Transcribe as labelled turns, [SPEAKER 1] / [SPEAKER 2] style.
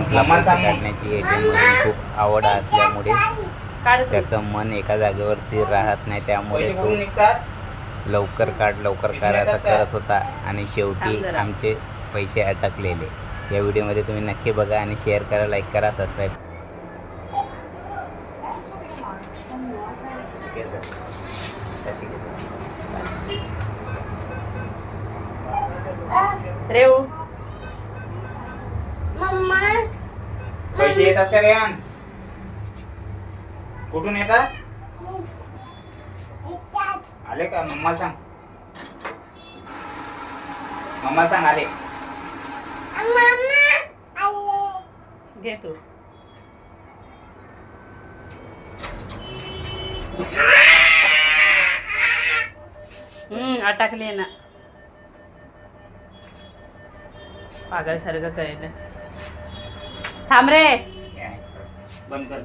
[SPEAKER 1] अकाउंटला पैसे काढण्याची ATM मधून खूप आवड असल्यामुळे त्याचं मन एका जागेवरती राहत नाही, त्यामुळे तो लवकर काढ असं करत होता आणि शेवटी आमचे पैसे अटकलेले. या व्हिडिओमध्ये तुम्ही नक्की बघा आणि शेअर करा, लाईक करा, सबस्क्राईब.
[SPEAKER 2] रेऊ
[SPEAKER 3] पैसे येतात का रे? कुठून येतात? आले का? मम्मा सांग, मम्मा सांग आले.
[SPEAKER 2] घे तू. अटकले ना, पागल सारखं करेल. थांब रे.
[SPEAKER 3] बंद करते.